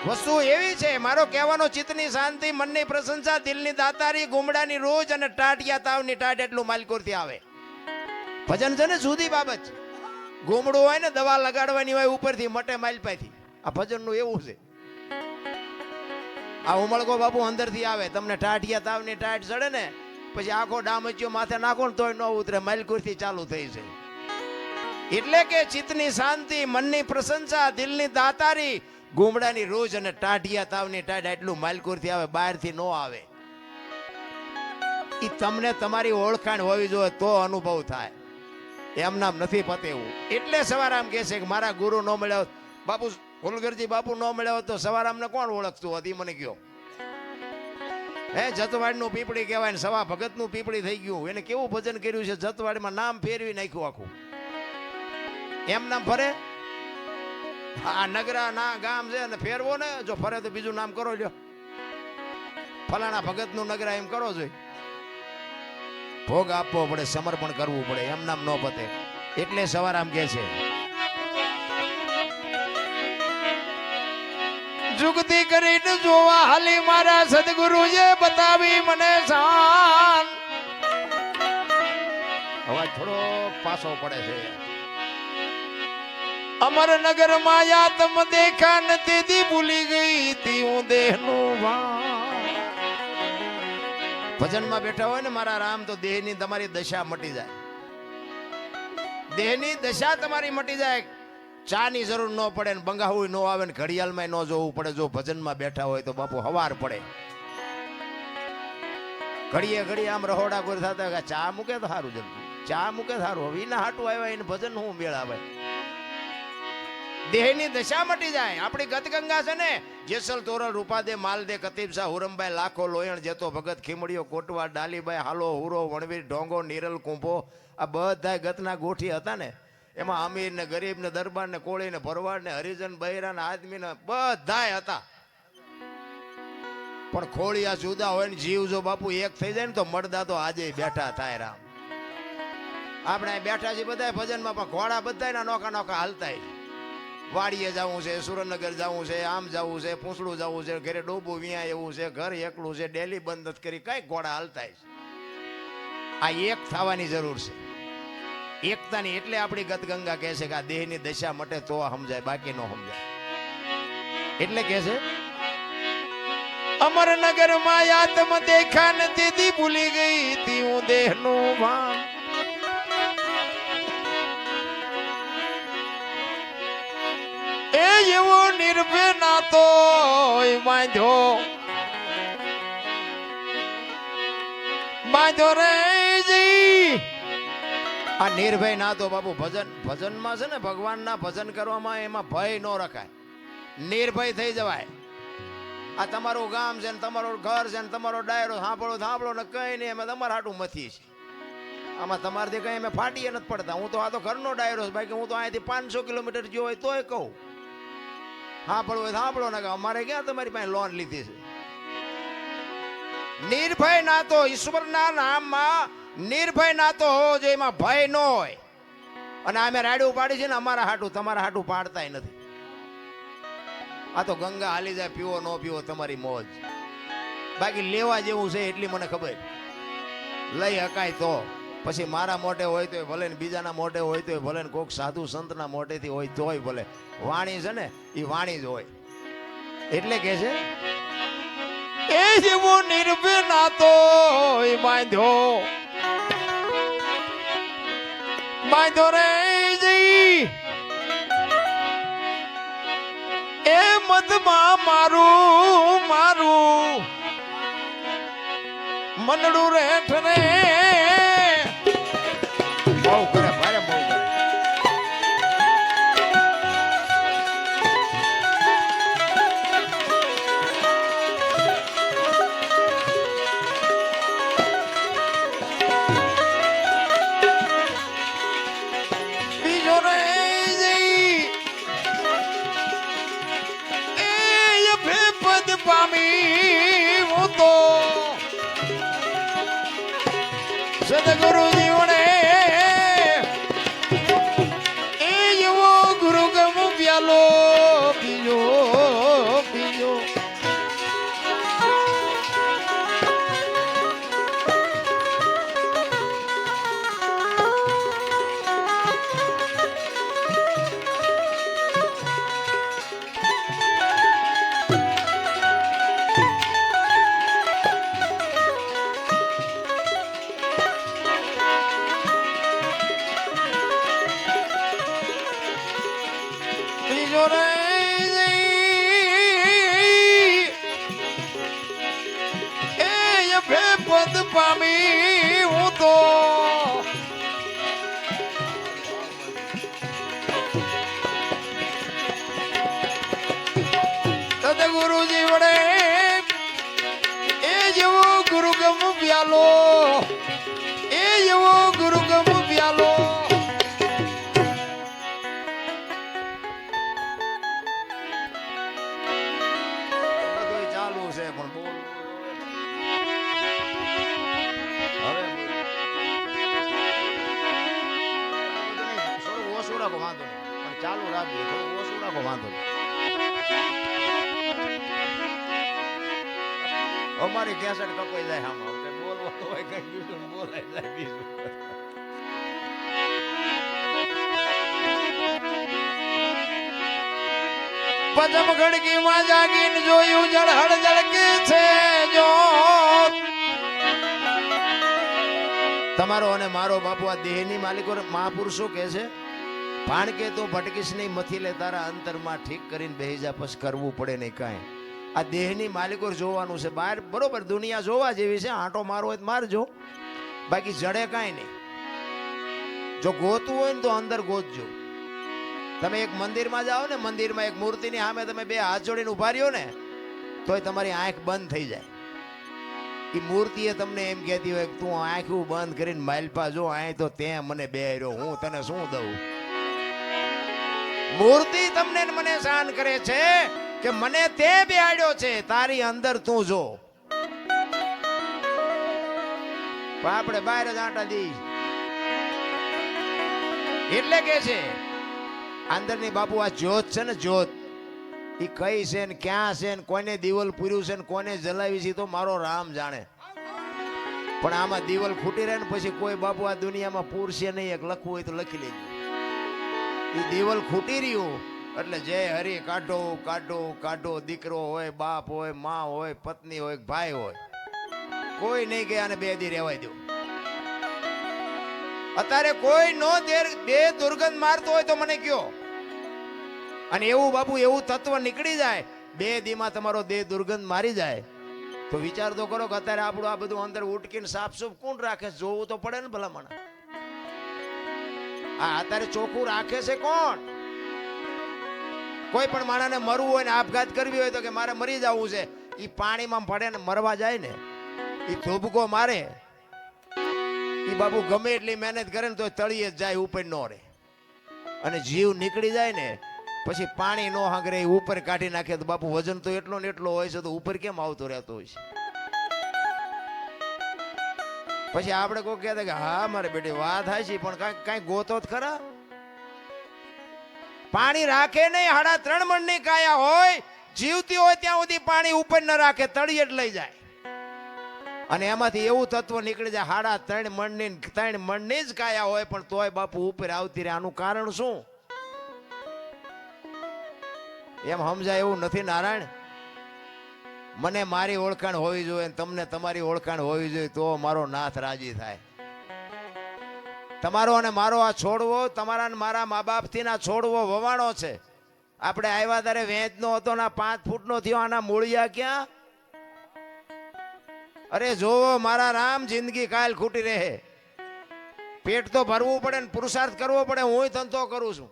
વસ્તુ એવી છે, મારો કહેવાનો ચિત્તની શાંતિ, મનની પ્રશંસા, દિલની દાતારી, ગુમડાની રોજ અને ટાટિયા તાવની ટાટ એટલું માલકોરથી આવે. ભજન છે ને જુદી બાબત છે. ગુમડું હોય ને દવા લગાડવાની હોય ઉપરથી મટે માલપાથી. આ ભજનનું એવું છે. આ ઉમળકો બાપુ અંદરથી આવે, તમને ટાટિયા તાવની ટાટ ચડે ને પછી આખો ડામચ્યો માથે નાખો ને તોય ન ઉતરે, માલકોરથી ચાલુ થઈ છે. એટલે કે ચિત્તની શાંતિ, મનની પ્રશંસા, દિલની દાતારી, ગુમડાની રોજ અને ટાઢિયા તાવની ટાઢ એટલું માલકોરથી આવે, બહારથી નો આવે. ઈ તમને તમારી ઓળખાણ હોવી જોઈએ તો અનુભવ થાય, એમ નામ નથી પતેવું. એટલે સવારામ કહે છે કે મારા ગુરુ ન મળ્યો, બાપુ ફુલગરજી બાપુ ન મળ્યો તો સવારામને કોણ ઓળખતું હતી મને કયો? હે જતવાડનું પીપળી કહેવાય ને સવા ભગતનું પીપળી થઈ ગયું. એને કેવું ભજન કર્યું છે, જતવાડમાં નામ ફેરવી નાખ્યું આખું. એમ નામ ફરે? આ નગરા ના ગામ છે અને ફેરવો ને, જો ફરે તો બીજું નામ કરો લ્યો, ફલાણા ભગત નું નગરા એમ કરો જોઈએ. ભોગ આપવો પડે, સમર્પણ કરવું પડે, એમ નામ નો પતે. એટલે સવારામ કે છે જુગતી કરીને જોવા હાલી મારા સદગુરુએ બતાવી મને શાન. અવાજ થોડો પાછો પડે છે. અમરનગર માયા તમ દેખા નથી દી ભૂલી ગઈ તી હું દેહનું ભાન. ભજનમાં બેઠા હોય ને મારા રામ તો દેહની તમારી દશા મટી જાય. દેહની દશા તમારી મટી જાય. ચાની જરૂર ન પડે ને બંગાવું ન આવે ને ઘડિયાળમાં ન જોવું પડે. જો ભજનમાં બેઠા હોય તો બાપુ હવાર પડે. ઘડીએ ઘડીએ આમ રહોડા કોઈ થતા ચા મૂકે તો સારું, જલ્દી ચા મૂકે સારું. હવે એના હાટું આવ્યા એને ભજન હું મેળાવે. દેહની દશા મટી જાય. આપણી ગતગંગા છે ને, જેસલ તોરલ રૂપાદે માલદે કતીબ શાહ હુરમભાઈ લાખો લોયણ જેતો ભગત ખીમડીઓ કોટવા ડાલીભાઈ હાલો હુરો વણવીર ઢોંગો નીરલ કુંભો, આ બધા ગતના ગોઠી હતા ને. એમાં અમીર ને ગરીબ ને દરબાર ને કોળી ને ભરવાડ ને હરિજન બૈરા ને આદમી ને બધા હતા. પણ ખોળિયા જુદા હોય ને જીવ જો બાપુ એક થઈ જાય ને તો મળદા તો આજે બેઠા થાય. રામ આપણે બેઠા છીએ બધા ભજનમાં, પણ ઘોડા બધા નોખા નોખા હાલતા. વાડીએ જવું છે, સુરેન્દ્રનગર જવું છે, આમ જવું છે, પૂંછડું જવું છે, ઘરે ડોબું વિયા એવું છે, ઘર એકલું છે, ડેલી બંધ નથી કરી, કઈ ઘોડા હાલતા. આ એક થવાની જરૂર છે, એકતાની. એટલે આપણી ગતગંગા કહે છે કે આ દેહની દશા મટે તો સમજાય, બાકી નો સમજાય. એટલે કહે છે અમરનગર માં આત્મ દેખા નથી દી ભૂલી ગઈ તી હું દેહનું ભાન. એ એવો નિર્ભય નાતો બાંધ્યો બાંધ્યો રે જી. આ નિર્ભય નાતો બાપુ ભજનમાં છે ને, ભગવાનના ભજન કરવામાં એમાં ભય ન રખાય, નિર્ભય થઈ જવાય. આ તમારું ગામ છે ને, તમારું ઘર છે ને, તમારો ડાયરો સાંભળો ને કઈ નહીં, અમે તમારા હાટું મથી છે. આમાં તમારથી કઈ અમે ફાટીએ નથી પડતા. હું તો આ તો ઘરનો ડાયરો છે, બાકી હું તો અહીંથી 500 કિલોમીટર ગયો હોય તોય કહું સાંભળો ને, અમારે ક્યાં તમારી પાસે લોન લીધી છે. નિર્ભય નાતો, ઈશ્વરના નામમાં નિર્ભય નાતો હોવો જોઈએ, એમાં ભય ન હોય. અને અમે રાડ્યું પાડી છે ને અમારા હાટું, તમારા હાટું પાડતા નથી. આ તો ગંગા હાલી જાય, પીવો ન પીવો તમારી મોજ. બાકી લેવા જેવું છે એટલી મને ખબર, લઈ હકાય તો. પછી મારા મોઢે હોય તો ભલે ને, બીજાના મોઢે હોય તો ભલે ને, કોઈક સાધુ સંતના મોઢેથી હોય તોય ભલે. વાણી છે ને એ વાણી જ હોય. એટલે કે છે એ જેવો નિર્ભય નાતો બાંધ્યો રે જી. એ મધમાં મારું મનડું રેઠ રે. બહુ કરે ભારે, બહુ કરે. બીજો રે એ પદ પામી હું તો સદગુરુ જીવને એ એવો ગુરુ ગમ પ્યાલો પીજો પીજો. ગુરુજી વડે એ જેવો ગુરુગમ પ્યાલો એ જેવો ગુરુગમ પ્યાલો બધું ચાલુ છે પણ બોલ હવે થોડું ઓછું રાખો વાંધો નહીં પણ ચાલુ રાખજો થોડું ઓછું રાખો વાંધો નહીં અમારી કેસેટ કપાઈ જાય આમાં કે બોલવાનું હોય કઈ બીજું બોલાઈ જાય બીજું પદમ ઘડકી માં જાગીને જોયું જળહળ જળકે છે જો તમારો અને મારો બાપુ આ દેહની માલિકો મહાપુરુષો કહે છે ભાણ કે તો ભટકીશ નહીં મથી લે તારા અંતરમાં ઠીક કરીને બેહી જા પછી કરવું પડે નહીં કાંઈ આ દેહની માલિકો જોવાનું છે બહાર બરોબર દુનિયા જોવા જેવી છે આંટો મારવો હોય તો મારજો બાકી જડે કાંઈ નહીં જો ગોતવું હોય ને તો અંદર ગોતજો તમે એક મંદિરમાં જાઓ ને મંદિરમાં એક મૂર્તિની સામે તમે બે હાથ જોડીને ઉભા રહ્યો ને તોય તમારી આંખ બંધ થઈ જાય એ મૂર્તિએ તમને એમ કહેતી હોય કે તું આંખું બંધ કરીને માલપા જો આય તો તે મને બેર્યો હું તને શું દઉં મૂર્તિ તમને મને શાન કરે છે કે મને તે બેહાડ્યો છે તારી અંદર તું જો આપણે બહાર જ આટા દી એટલે કે છે અંદરની બાપુ આ જ્યોત છે ને જ્યોત એ કઈ છે ને ક્યાં છે ને કોને દીવલ પૂર્યું છે ને કોને જલાવી છે તો મારો રામ જાણે પણ આમાં દીવલ ખૂટી રહે ને પછી કોઈ બાપુ આ દુનિયામાં પૂરશે નહીં એક લખવું હોય તો લખી લેજો એ દીવલ ખૂટી રહ્યું એટલે જય હરી કાઢો કાઢો કાઢો દીકરો હોય બાપ હોય માં હોય પત્ની હોય ભાઈ હોય કોઈ નહીં ગયા અને બે દી રહેવાય દો અત્યારે કોઈ નો બે દુર્ગંધ મારતો હોય તો મને કયો અને એવું બાપુ એવું તત્વ નીકળી જાય બે દીમાં તમારો દેહ દુર્ગંધ મારી જાય તો વિચાર તો કરો કે અત્યારે આપણું આ બધું અંદર ઉટકીને સાફસૂફ કોણ રાખે જોવું તો પડે ને ભલામણ આ અત્યારે ચોખ્ખું રાખે છે કોણ કોઈ પણ માણસને મરવું હોય ને આપઘાત કરવી હોય તો કે મારે મરી જવું છે એ પાણીમાં પડે ને મરવા જાય ને એ ધોબકો મારે એ બાપુ ગમે એટલી મહેનત કરે ને તો તળીએ જ જાય ઉપર ન રહે અને જીવ નીકળી જાય ને પછી પાણી નો હાંગરે ઉપર કાઢી નાખે તો બાપુ વજન તો એટલો ને એટલો હોય છે તો ઉપર કેમ આવતો રહેતો હોય છે પછી આપણે કોઈ કહેતા કે હા મારે બેટી વાત થાય છે પણ કાંઈ ગોતો જ ખરા પાણી રાખે નહીં 3.5 મણની કાયા હોય જીવતી હોય ત્યાં સુધી પાણી ઉપર ન રાખે તળિયે જ લઈ જાય અને એમાંથી એવું તત્વ નીકળી જાય 3.5 મણની જ કાયા હોય પણ તોય બાપુ ઉપર આવતી રહે આનું કારણ શું એમ સમજાય એવું નથી નારાયણ મને મારી ઓળખાણ હોવી જોઈએ તમને તમારી ઓળખાણ હોવી જોઈએ તો મારો નાથ રાજી થાય તમારો અને મારો આ છોડવો તમારા અને મારા મા બાપથી ના છોડવો વવાણો છે આપણે આવ્યા ત્યારે વેચનો હતો ના 5 ફૂટનો થયો આના મૂળિયા ક્યાં અરે જોવો મારા રામ જિંદગી કાલ ખૂટી રહે પેટ તો ભરવું પડે ને પુરુષાર્થ કરવો પડે હું ધંધો કરું છું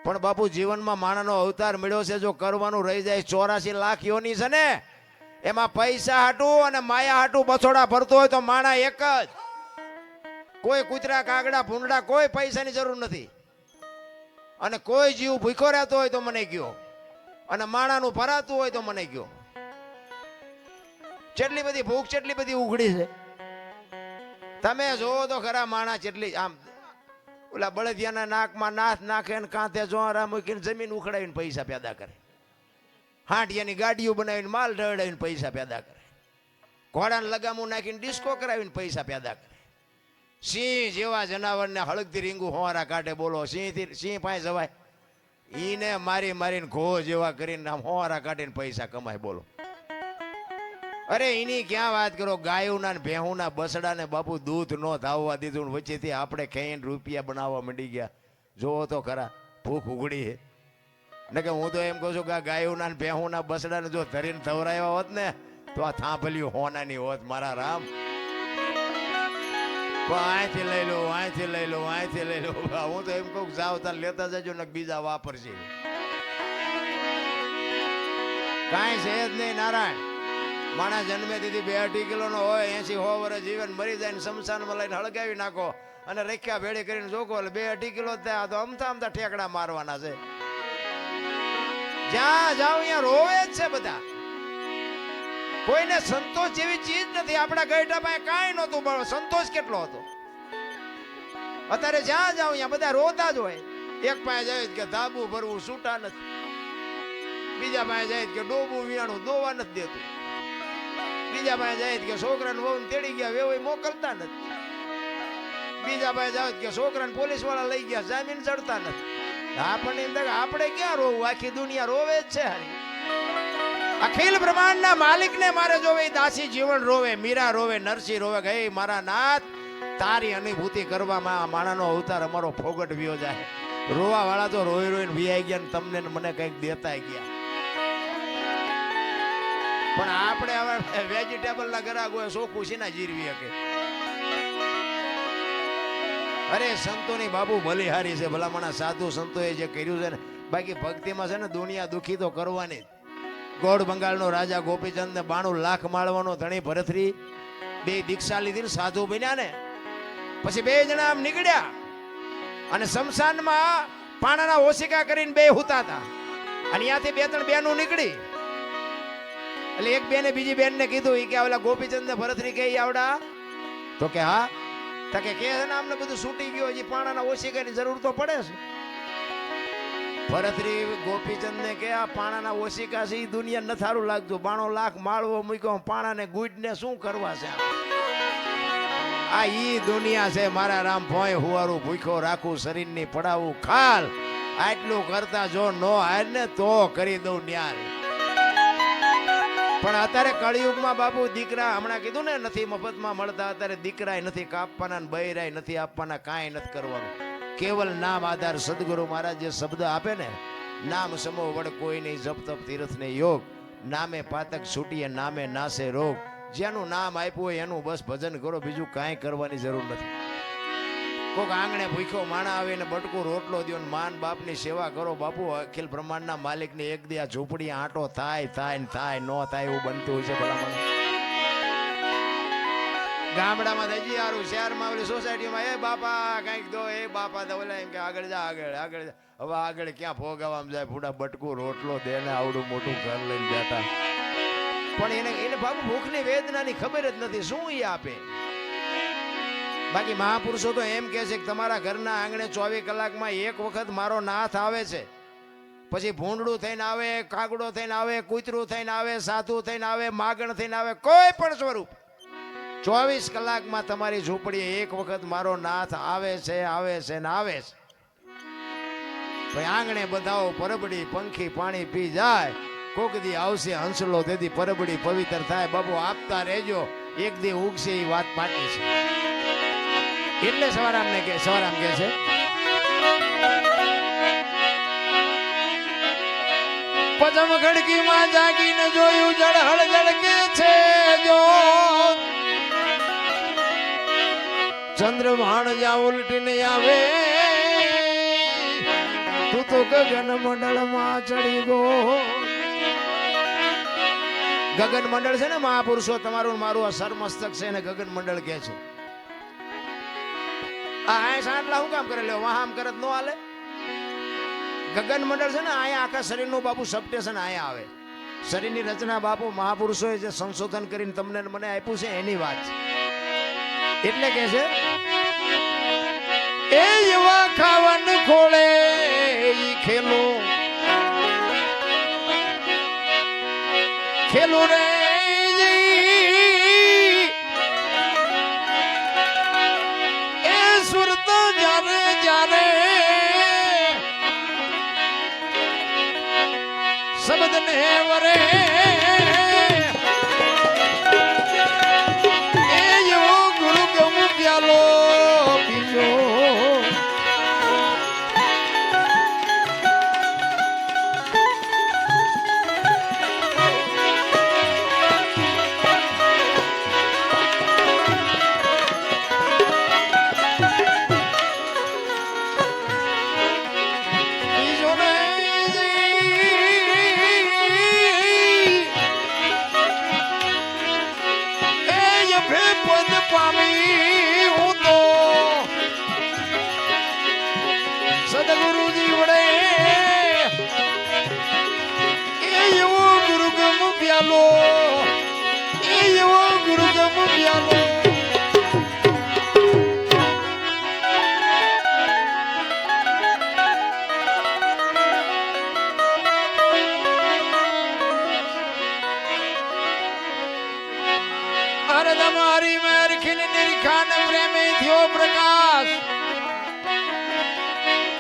પણ બાપુ જીવનમાં માણાનો અવતાર મળ્યો છે જો કરવાનું રહી જાય 84 લાખ યોની છે ને એમાં પૈસા હાટું અને માયા હાટું બછોડા ભરતો હોય તો માણા એક જ કોઈ કૂતરા કાગડા ભૂંડા કોઈ પૈસાની જરૂર નથી અને કોઈ જીવ ભૂખ્યો રહેતો હોય તો મને કયો અને માણાનું ભરાતું હોય તો મને કયો કેટલી બધી ભૂખ કેટલી બધી ઉઘડી છે તમે જોવો તો ખરા માણા કેટલી આમ ઓલા બળદિયાના નાકમાં નાથ નાખે ને કાંતે જોરા મૂકીને જમીન ઉખડાવીને પૈસા પેદા કરે હાંડિયાની ગાડીઓ બનાવીને માલ ઢળાવીને પૈસા પેદા કરે ઘોડાને લગામું નાખીને ડિસ્કો કરાવીને પૈસા પેદા કરે સિંહ જેવા જનાવરને હળગતી રીંગું હોવારા કાઢે બોલો સિંહ પાસે જવાય ઈને મારી મારીને ઘો જેવા કરીને આમ હોવારા કાઢીને પૈસા કમાય બોલો અરે એની ક્યાં વાત કરો ગાયોના ને ભેહુના બસડા ને બાપુ દૂધ નો ધાવવા દીધું વચ્ચેથી આપણે ખાઈને રૂપિયા બનાવવા માંડી ગયા જોવો તો ખરા ભૂખ ઉઘડી છે ને કે હું તો એમ કહું છું કે ગાયોના ને ભેહુના બસડા ને જો ધરીને ધવરાયા હોત ને તો આ થાંભલ્યું હોનાની હોત મારા રામ અહીંથી લઈ લો અહીંથી લઈ લો અહીંથી લઈ લો હું તો એમ કહું જાવ તાર લેતા જજો ને બીજા વાપરશે કાંઈ છે જ નહીં નારાયણ. માણસ જન્મે દીધી 2-2.5 કિલોનો હોય, 80-100 વર્ષ જીવન મરી જાય ને શમશાનમાં લઈને હળગાવી નાખો અને રેખ્યા ભેળી કરીને જોકો એટલે 2-2.5 કિલો જ થાય. તો અમથા ઠેકડા મારવાના છે. જ્યાં જાવ અહીંયા રોવે જ છે બધા. કોઈને સંતોષ જેવી ચીજ નથી. આપણા ગઈઢા પાસે કાંઈ નહોતું, પણ સંતોષ કેટલો હતો. અત્યારે જ્યાં જાવ અહીંયા બધા રોતા જ હોય. એક પાસે જાય કે ધાબુ ભરવું છૂટા નથી, બીજા પાસે જાય કે ડોબું વિયાણું દોવા નથી દેતું, બીજા પાસે જાય કે છોકરાને વહુ તેડી ગયા વેવાઈ મોકલતા નથી, બીજા પાસે જાવ કે છોકરાને પોલીસ વાળા લઈ ગયા જામીન ચડતા નથી. આપણને આપણે ક્યાં રોવું? આખી દુનિયા રોવે જ છે. હારી અખિલ બ્રહ્માંડના માલિકને મારે જોવે. દાસી જીવન રોવે, મીરા રોવે, નરસિંહ રોવે. હે મારા નાથ, તારી અનુભૂતિ કરવામાં માણાનો અવતાર અમારો ફોગટ વ્યો જાય. રોવા વાળા તો રોઈ રોઈને વિયાઈ ગયા ને તમને મને કઈક દેતા ગયા. પણ આપણે હવે વેજીટેબલ ના ગ્રાહક હોય, સોખું સીના જીરવી શકે. અરે સંતોની બાબુ બલિહારી છે. ભલામણા સાધુ સંતોએ જે કર્યું છે ને, બાકી ભક્તિમાં છે ને દુનિયા દુખી તો કરવાની. ગોળ બંગાળનો રાજા ગોપીચંદ ને 92 લાખ માળવાનો ધણી ભરતરી 2 દીક્ષા લીધી ને સાધુ બન્યા ને પછી 2 જણા આમ નીકળ્યા અને શમશાનમાં પાણાના ઓશિકા કરીને 2 હુતા હતા. અને ત્યાંથી 2-3 બેનો નીકળી. એટલે એક બેને બીજી બેનને કીધું કે ઓલા ગોપીચંદ ને ભરતરી કે આવડા? તો કે હા. તો કે છે ને અમને બધું છૂટી ગયું, હજી પાણાના ઓશિકાની જરૂર તો પડે છે. ભરતરી ગોપીચંદ ને કે આ પાણાના ઓશિકા છે એ દુનિયા ન સારું લાગતું. 92 લાખ માળવો મૂક્યો, પાણાને ગુઈડને શું કરવા છે? આ ઈ દુનિયા છે. મારા રામ ભોય હુવારું ભૂખ્યો રાખું, શરીરની પડાવું ખાલ. આટલું કરતા જો નો હાર ને તો કરી દઉં ન્યાલ. પણ અત્યારે કળિયુગમાં બાપુ દીકરા, હમણાં કીધું ને નથી મફતમાં મળતા. અત્યારે દીકરાય નથી કાપવાના ને બૈરાય નથી આપવાના, કાંઈ નથી કરવાનું. કેવલ નામ આધાર. સદગુરુ મહારાજ જે શબ્દ આપે ને, નામ સમો વડ કોઈ નહીં, જપ તપ તીર્થ ને યોગ, નામે પાતક છૂટીએ નામે નાશે રોગ. જેનું નામ આપ્યું હોય એનું બસ ભજન કરો, બીજું કાંઈ કરવાની જરૂર નથી. કોક આંગણે ભૂખ્યો માણા આવે ને બટકું રોટલો દો ને માન બાપની સેવા કરો. બાપુ અખિલ બ્રહ્માંડના માલિકની એક દી આ ઝૂંપડી આંટો થાય થાય ને થાય ન થાય એવું બનતું હોય છે. ભલામણ ગામડામાં હજી સારું, શહેરમાં ઓલી સોસાયટીમાં એ બાપા કંઈક દો, એ બાપા તો ઓલા એમ કે આગળ જા આગળ આગળ જા. હવે આગળ ક્યાં ભોગાવામાં જાય? ફૂડા બટકું રોટલો દે ને આવડું મોટું ઘર લઈને બેઠા. પણ એને બાપુ ભૂખની વેદનાની ખબર જ નથી, શું એ આપે? બાકી મહાપુરુષો તો એમ કહે છે કે તમારા ઘરના આંગણે 24 કલાકમાં એક વખત મારો નાથ આવે છે. પછી ભૂંડડું થઈને આવે, કાગડો થઈને આવે, કૂતરું થઈને આવે, સાધુ થઈને આવે, માગણ થઈને આવે, કોઈ પણ સ્વરૂપ 24 કલાકમાં તમારી ઝૂંપડીએ એક વખત મારો નાથ આવે છે, આવે છે ને આવે છે. ભાઈ આંગણે બધાઓ પરબડી પંખી પાણી પી જાય. કોક દી આવશે હંસલો, તેથી પરબડી પવિત્ર થાય. બાબુ આપતા રહેજો, એક દી ઉગશે એ વાત પાકી છે. એટલે સવારામ કે છે પદમ ખડકીમાં જાગીને જોયું જળહળ જળકે છે જો ચંદ્રભાણ જા ઉલટીને આવે તું તો ગગન મંડળમાં ચડી ગયો. ગગન મંડળ છે ને મહાપુરુષો, તમારું મારું આ સરમસ્તક છે ને ગગન મંડળ કે છે. આ સાંટલા હું કામ કરે લ્યો, વાહ આમ કરત નો હાલે. ગગન મંડળ છે ને અહીંયા આખા શરીરનું બાપુ સબસ્ટેશન અહીંયા આવે. શરીરની રચના બાપુ મહાપુરુષોએ જે સંશોધન કરીને તમને મને આપ્યું છે એની વાત છે. એટલે કે છે એ એવા ખાવન ખોળે ઈ ખેલું ખેલું રે એ સુરત જારે જારે શબ્દ ને વરે એ એવો ગુરુ ગમ પ્યાલો પીજો પ્યાલો એ એવો ગુરુગમ પ્યાલો અરે તમારી મેર ખીન નિરખાન પ્રેમી થયો પ્રકાશ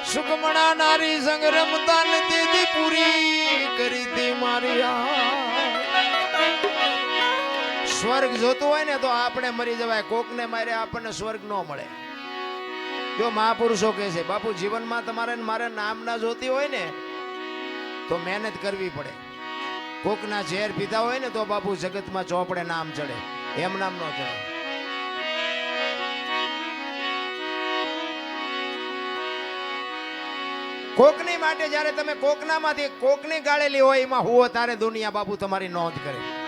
સુકમણા નારી સંગ રમતા નથી પૂરી કરી દી મારી સ્વર્ગ જોતું હોય ને તો આપણે મરી જવાય કોકને મારે આપણને સ્વર્ગ ન મળે જો મહાપુરુષો કહે છે બાપુ જીવનમાં તમારે મારે નામ ના જોતી હોય ને તો મહેનત કરવી પડે કોકના ઝેર પીધા હોય ને તો બાપુ જગતમાં ચોપડે નામ ચડે એમ નામ ન ચડે કોકની માટે જ્યારે તમે કોકનામાંથી કોકની ગાળેલી હોય એમાં હુઓ તારે દુનિયા બાપુ તમારી નોંધ કરે